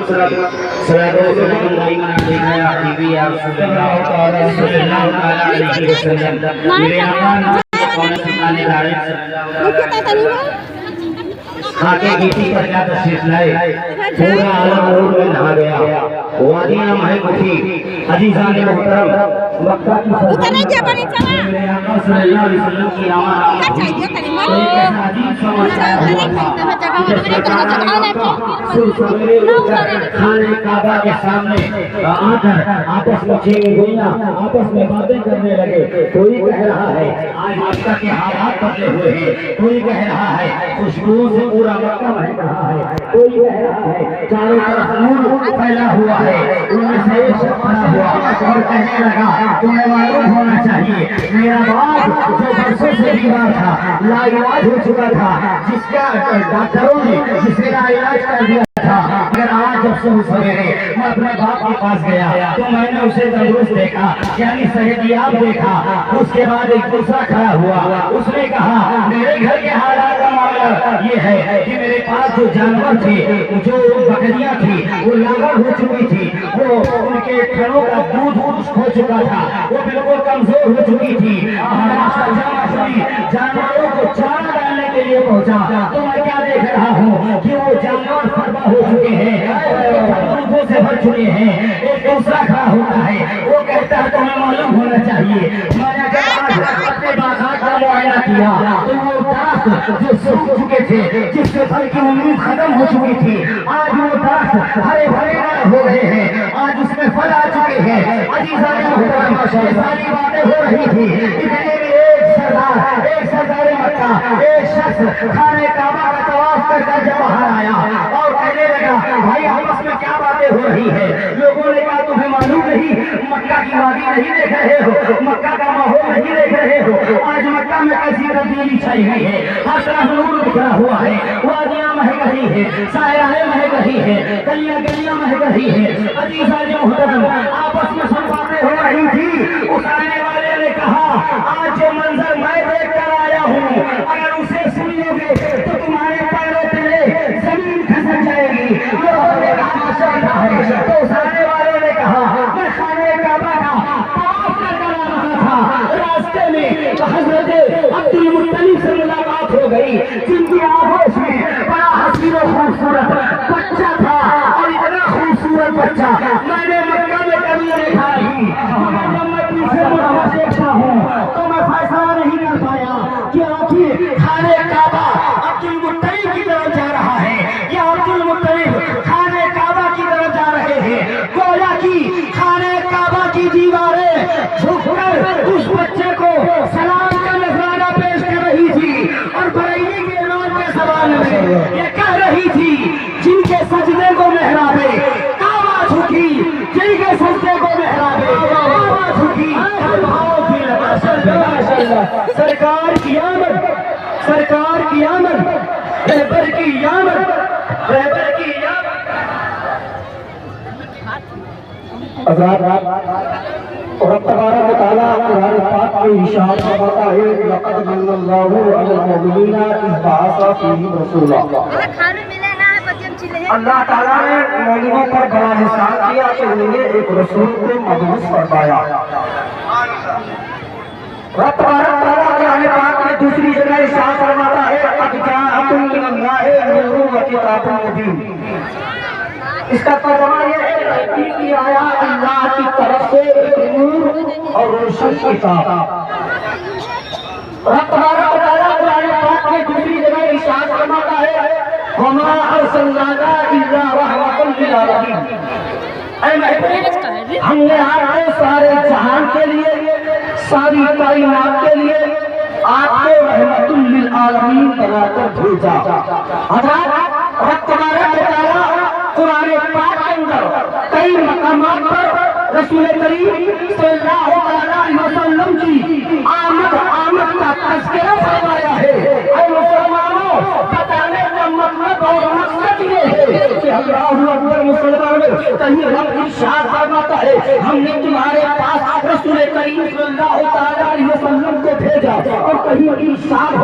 صلاۃ و سلام دائما علیکہ یا حبیبی یا رسول اللہ صلی اللہ علیہ وسلم۔ میرے آقا کون سنانے دارے خاکے گیتی پر کیا تشریف لائے، پورا عالم نور میں نہا گیا، وادیاں مہک اٹھی۔ عزیزان محترم، مکہ کی میرے آقا صلی اللہ علیہ وسلم کی آمد ایک ایسا عجیب سماچار ہوا تھا کہ جب خانہ کعبہ کے سامنے آ کر آپس میں چھینی گوئیاں آپس میں باتیں کرنے لگے۔ کوئی کہہ رہا ہے آج مکہ کے حالات بدلے ہوئے ہیں، کوئی کہہ رہا ہے خوشبو سے پورا مکہ مہک رہا ہے، کوئی کہہ رہا ہے چاروں طرف نور پھیلا ہوا ہے۔ ان میں سے ایک شخص کھڑا ہوا اور کہنے لگا تمہیں معلوم ہونا چاہیے میرا باپ جو برسوں سے بیمار تھا، لا علاج ہو چکا تھا، جس کا ڈاکٹروں نے جس کا علاج کر دیا تھا، اگر آج جب سے سویرے میں اپنے باپ کے پاس گیا تو میں نے اسے تندرست دیکھا، یعنی صحتیاب دیکھا۔ اس کے بعد ایک دوسرا کھڑا ہوا، اس نے کہا میرے گھر کے حالات کا معاملہ یہ ہے کہ میرے پاس جو جانور تھے، جو بکریاں تھی وہ لاغر ہو چکی تھی، وہ ان کے کھڑوں کا دودھ خشک ہو چکا تھا، وہ بالکل کمزور ہو چکی تھی۔ جانوروں کو چارہ ڈالنے کے لیے پہنچا تو میں کیا دیکھ رہا ہوں کہ وہ جانور فربا ہو چکے ہیں، دودھوں سے بھر چکے ہیں۔ ایک دوسرا کھڑا ہوتا ہے، وہ کہتا ہے تمہیں معلوم ہونا چاہیے میں نے جب آج اپنے باغات کا معائنہ کیا تو وہ درخت جو سوکھ چکے تھے، جس سے پھل کی امید ختم ہو چکی تھی، آج وہ درخت ہرے بھرے ہو رہے ہیں، آج اس میں پھل آ چکے ہیں۔ عزیزان محترم، یہ ساری باتیں ہو رہی تھی، اتنے میں ایک سردار مکہ، ایک شخص خانہ کعبہ کا طواف کر کر جب باہر آیا اور کہنے لگا بھائی آپس میں کیا باتیں ہو رہی ہے؟ لوگوں نے کہا تمہیں معلوم نہیں مکہ کی وادی نہیں دیکھ رہے ہو، مکہ کا ماحول نہیں دیکھ رہے ہو، آج مکہ میں کیسی تبدیلی چھائی ہوئی ہے، ہر طرف نور بکھرا ہوا ہے، وادیاں مہک رہی ہے، سائرہیں مہک رہی ہے، گلیاں گلیاں مہک رہی ہے۔ عزیزان محترم، آپس میں سب باتیں ہو رہی تھی، اس آنے والے نے کہا آج جو منظر میں دیکھ کر آیا ہوں اگر اسے سنو گے تو تمہارے پیروں تلے زمین کھسک جائے گی۔ لوگوں نے کہا ماشاءاللہ ہے، تو اس آنے والے نے کہا میں خانہ کعبہ کا طواف کر رہا تھا، راستے میں حضرت عبد المطلب سے ملاقات ہو گئی، جن کی آغوش میں بڑا حسین و خوبصورت بچہ تھا، اور اتنا خوبصورت بچہ میں نے مکہ میں کبھی دیکھا نہیں۔ جب میں پیچھے مڑ دیکھتا ہوں تو میں فیصلہ نہیں کر پایا کہ آخر خانہ کعبہ عبد المطلب کی طرف جا رہا ہے یا عبد المطلب خانہ کعبہ کی طرف جا رہے ہیں۔ گویا کی خانہ کعبہ کی دیواریں جھک کر اس بچے کو سلام کا نذرانہ پیش کر رہی تھی، اور بریلی کے امام کے زبان میں یہ کہہ رہی تھی جن کے سجدے کو محرابے کعبہ جھکی، جن کے سجدے کو محرابے کعبہ جھکی۔ سرکار کی آمد، سرکار کی آمد، رہبر کی آمد، رہبر کی آمد۔ رب تبارک و تعالیٰ قرآن پاک میں ارشاد فرماتا ہے لقد من اللہ علی المؤمنین اذ بعث فیہم رسولا۔ اللہ تعالیٰ نے مومنوں پر بڑا احسان کیا کہ انہیں ایک رسول کو مبعوث فرمایا۔ رب تبارک تعالیٰ قرآن پاک میں دوسری جگہ ارشاد فرماتا ہے قد جاءکم من اللہ نور و کتاب مبین۔ اس کا ترجمہ یہ ہے تحقیق کی آیا اللہ کی طرف سے ایک نور اور روشن کتاب۔ رب تبارک و تعالیٰ قرآن پاک میں دوسری جگہ ارشاد فرماتا ہے وما ارسلناک الا رحمۃ للعالمین۔ اے محبوب، ہم نے آپ کو سارے جہان کے لیے، ساری کائنات کے لیے آپ کو رحمت للعالمین بنا کر بھیجا۔ حضرات، رب تبارک و تعالیٰ قرآن پاک کے اندر کئی مقامات پر رسول کریم صلی اللہ علیہ وسلم کی آمد کا تذکرہ فرمایا ہے۔ اے مسلمانوں، بتانے کا مطلب اور مقصد یہ ہے کہ اللہ اکبر مسلمانوں، کہیں رب ارشاد فرماتا ہے ہم نے تمہارے پاس رسول کریم صلی اللہ علیہ وسلم کو بھیجا، اور کہیں ارشاد